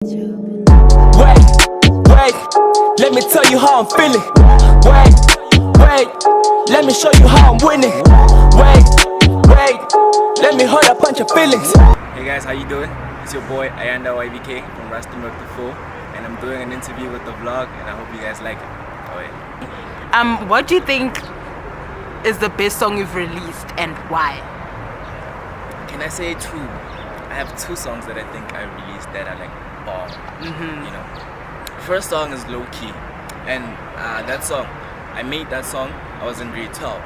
Wait, let me tell you how I'm feeling. Wait, let me show you how I'm winning. Wait, let me hold up punch your feelings. Hey guys, how you doing? It's your boy Ayanda YBK from Rustenburg to Full, and I'm doing an interview with the vlog, and I hope you guys like it. Oh, yeah. What do you think is the best song you've released and why? Can I say two? I have two songs that I think I released that are like bomb. You know, first song is Low Key, and that song, I made that song. I was in grade 12.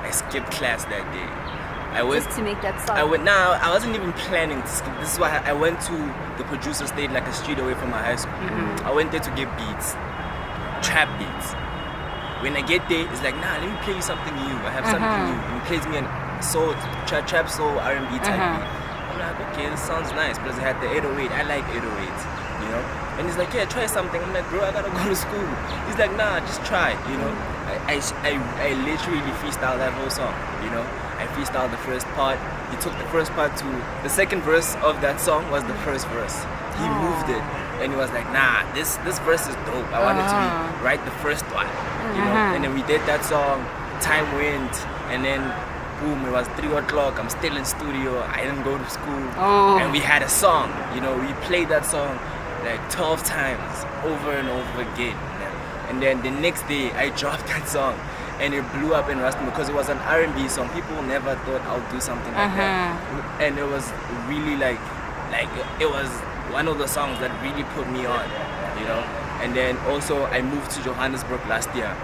I skipped class that day. Just to make that song. I wasn't even planning to skip. This is why I went to the producer stayed like a street away from my high school. I went there to get beats, trap beats. When I get there, it's like, nah, let me play you something new. I have something new. He plays me an soul, trap soul, R&B type beat. I'm like, okay, this sounds nice because it had the 808. I like 808s, you know. And he's like, yeah, try something. I'm like, bro, I gotta go to school. He's like, nah, just try, you know. I literally freestyled that whole song, you know. I freestyled the first part. He took the first part to the second verse of that song was the first verse. He moved it, and he was like, nah, this verse is dope. I wanted to write the first one, you know. And then we did that song. Time went, and then boom, it was 3 o'clock. I'm still in studio. I didn't go to school, and we had a song. You know, we played that song like 12 times over and over again. And then the next day, I dropped that song. And it blew up in Rustenburg because it was an R&B song. People never thought I would do something like that. And it was really like it was one of the songs that really put me on, you know. And then also I moved to Johannesburg last year.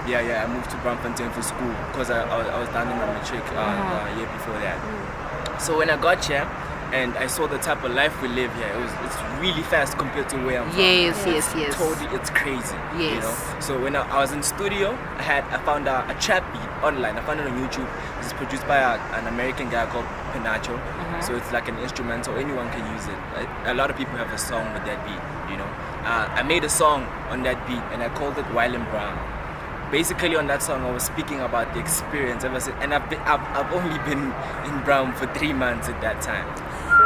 Yeah, I moved to Braam for school because I was done in my matric the year before that. So when I got here and I saw the type of life we live here, it's really fast compared to where I'm from. Yes. Totally, it's crazy. Yes. You know. So when I was in studio, I found a trap beat online. I found it on YouTube. It's produced by an American guy called Pinacho. So it's like an instrumental. Anyone can use it. A lot of people have a song with that beat. You know. I made a song on that beat and I called it While in Braam. Basically on that song I was speaking about the experience ever since, and I've only been in Braam for 3 months at that time.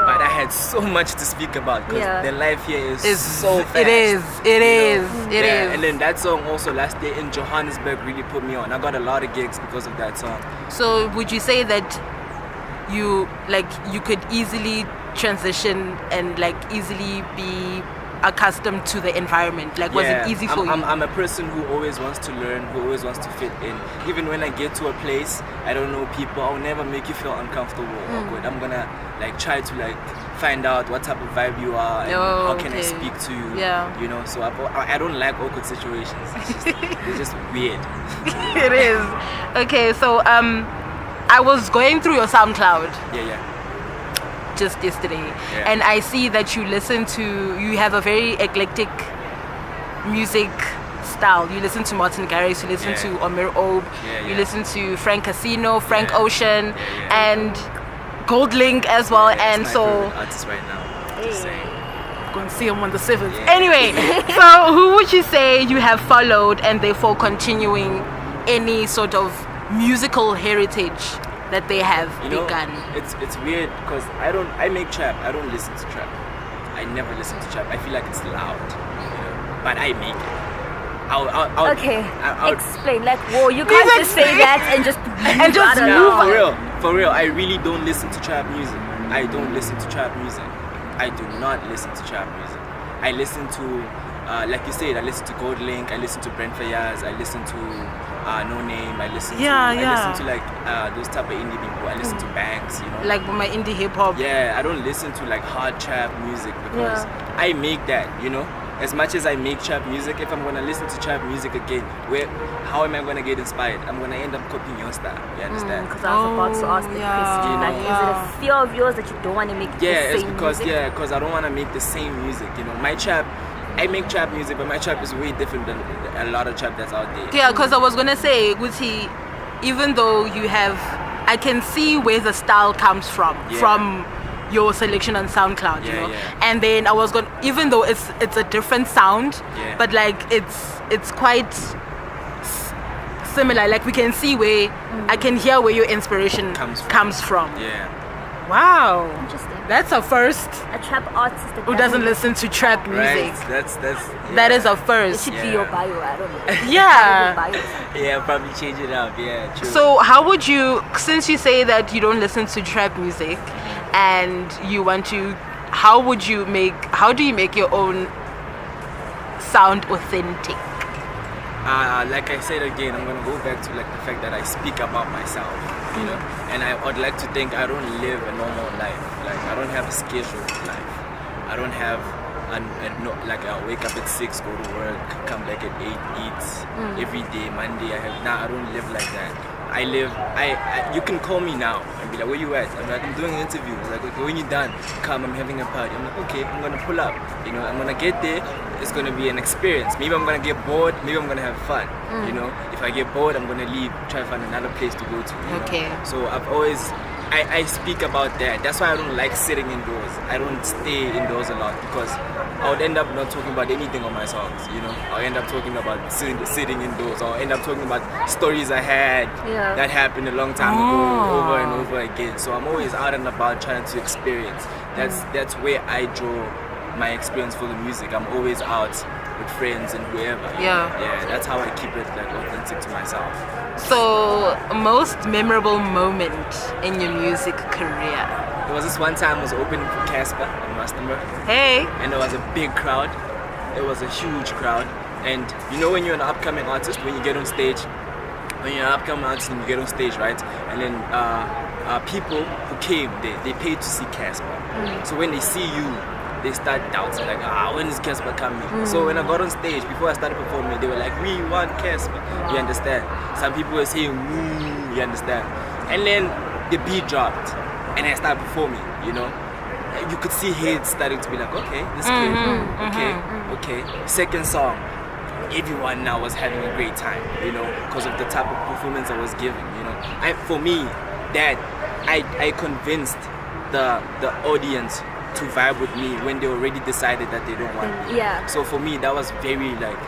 But I had so much to speak about because the life here is so fast. It is. And then that song also last year in Johannesburg really put me on. I got a lot of gigs because of that song. So would you say that you could easily transition and easily be accustomed to the environment? Was it easy for you? I'm a person who always wants to learn, who always wants to fit in. Even when I get to a place I don't know people, I'll never make you feel uncomfortable or awkward. I'm gonna try to find out what type of vibe you are and how can I speak to you. You know, so I don't like awkward situations. It's just weird. It is. Okay, so I was going through your SoundCloud just yesterday, and I see that you have a very eclectic music style. You listen to Martin Garrix, you listen to Omer Obe, you listen to Frank Casino, Frank Ocean, and Gold Link as well. And so artist right now. Just saying. Going to see him on the 7th. Anyway, so who would you say you have followed and therefore continuing any sort of musical heritage that they have begun? It's weird because I make trap. I don't listen to trap. I never listen to trap. I feel like it's loud, you know? But I make it. I'll explain. You can't just say that and just move on. For real. I really don't listen to trap music. I don't listen to trap music. I do not listen to trap music. I listen to, like you said, I listen to Gold Link. I listen to Brent Fayaz. I listen to No Name. I listen to those type of indie people. I listen to Banks, you know. My indie hip hop. Yeah, I don't listen to hard trap music because I make that, you know. As much as I make trap music, if I'm gonna listen to trap music again, how am I gonna get inspired? I'm gonna end up copying your style. You understand? Because I was about to ask the question. Is it a fear of yours that you don't want to make the same music? Because I don't want to make the same music. You know, my trap. I make trap music, but my trap is way different than a lot of trap that's out there. Yeah, because I was gonna say, Guti, even though I can see where the style comes from your selection on SoundCloud, you know. And then I was going, even though it's a different sound, but it's quite similar. We can see where I can hear where your inspiration comes from. Wow. Interesting. That's a first. A trap artist that Who doesn't listen to trap music? Right. That is a It first. should be your bio. I don't know. Yeah. Bio or something. Yeah, probably change it up. Yeah, true. So how would you, since you say that you don't listen to trap music and you want to, how do you make your own sound authentic? Like I said again, I'm gonna go back to like the fact that I speak about myself, you know, and I would like to think I don't live a normal life. Like I don't have a scheduled life. I don't have like I wake up at 6, go to work, come back at 8, eat every day. Monday I don't live like that. You can call me now and be like, where you at? I'm like, I'm doing an interview. It's like, okay, when you're done, come, I'm having a party. I'm like, okay, I'm gonna pull up. You know, I'm gonna get there. It's gonna be an experience. Maybe I'm gonna get bored. Maybe I'm gonna have fun. You know, if I get bored, I'm gonna leave, try to find another place to go to. You know? So I've always, I speak about that. That's why I don't like sitting indoors. I don't stay indoors a lot because I would end up not talking about anything on my songs, you know. I'll end up talking about sitting indoors. I'll end up talking about stories I had that happened a long time ago, over and over again. So I'm always out and about trying to experience. That's where I draw my experience for the music. I'm always out with friends and whoever. Yeah, that's how I keep it like authentic to myself. So, most memorable moment in your music career? There was this one time I was opening for Casper in Rustenburg. Hey! And there was a big crowd. It was a huge crowd. And you know when you're an upcoming artist, when you get on stage, right? And then people who came, they paid to see Casper. So when they see you, they start doubting, like, when is Casper coming? So when I got on stage, before I started performing, they were like, we want Casper. You understand? Some people were saying, woo, you understand? And then the beat dropped, and I started performing, you know? You could see heads starting to be like, okay, this kid, okay. Second song, everyone now was having a great time, you know, because of the type of performance I was giving, you know? For me, that I convinced the audience to vibe with me when they already decided that they don't want me. Yeah. So for me, that was very like,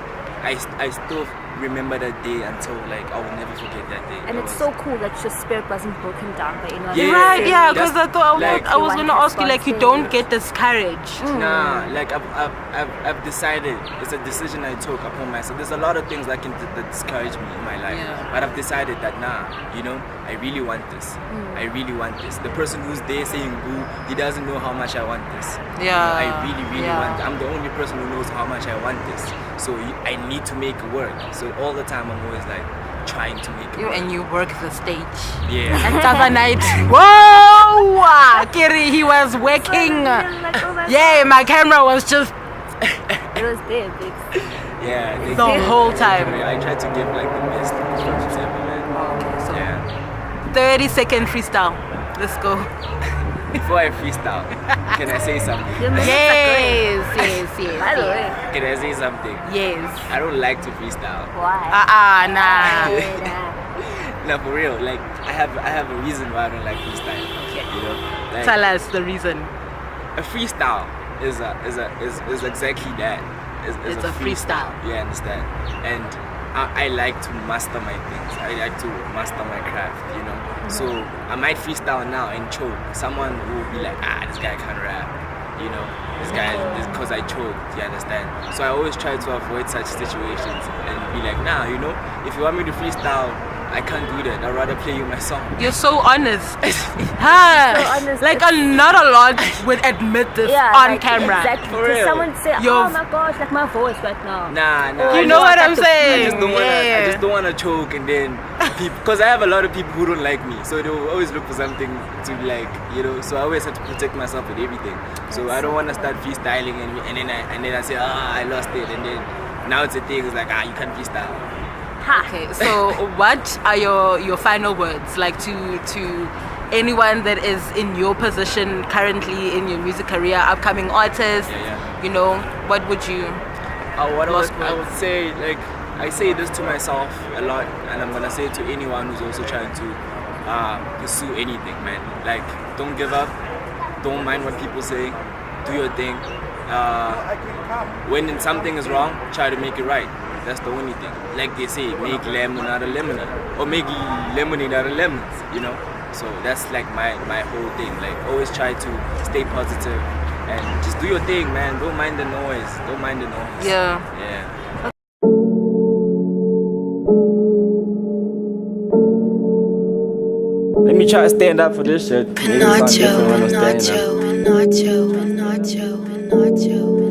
I still remember that day until like I will never forget that day. And it's so cool that your spirit wasn't broken down by anyone. Yeah, right, yeah, because that's- I thought like- I was gonna ask you, like, you don't get discouraged. Nah, like I've decided, it's a decision I took upon myself. There's a lot of things that discourage me in my life, but I've decided that you know, I really want this. I really want this. The person who's there saying boo, he doesn't know how much I want this. Yeah. You know, I really want. I'm the only person who knows how much I want this. So I need to make it work. So all the time I'm always like trying to make it work. And you work the stage. Yeah. And the other night, whoa! Kiri, he was working. Yeah, my camera was just It was there, big. Yeah. the whole time. I try to give like the best performance ever, man. Okay, so Yeah. 30-second freestyle. Let's go. Before I freestyle, can I say something? Yes. By the way. Can I say something? Yes. I don't like to freestyle. Why? Nah. No, for real. Like I have a reason why I don't like freestyle. You know, like, Tell us the reason. a freestyle is exactly that. It's a freestyle. You understand? And I like to master my things. I like to master my craft. You know. So I might freestyle now and choke. Someone will be like, this guy can't rap. You know, this guy is because I choked. You understand? So I always try to avoid such situations and be like, nah, you know, if you want me to freestyle, I can't do that. I'd rather play you my song. You're so honest. honest. Like not a lot would admit this on like, camera. Exactly. For real. Someone say, You're- oh my gosh, like my voice right now. Nah. You know what I'm saying? I just don't wanna choke and then people, because I have a lot of people who don't like me, so they will always look for something to like, you know. So I always have to protect myself with everything. So I don't wanna start freestyling and then I say, I lost it, and then now it's a thing. It's like, you can't freestyle. Okay, so what are your final words, like to anyone that is in your position currently in your music career, upcoming artists? You know, what would you? I would say, like, I say this to myself a lot, and I'm gonna say it to anyone who's also trying to pursue anything, man. Like, don't give up. Don't mind what people say. Do your thing. When something is wrong, try to make it right. That's the only thing. Like they say, make lemon out of lemonade, or make lemonade out of lemons. You know. So that's like my whole thing. Like always try to stay positive and just do your thing, man. Don't mind the noise. Don't mind the noise. Yeah. Yeah. Let me try to stand up for this shit. Maybe it's not different when I'm standing up. Nacho.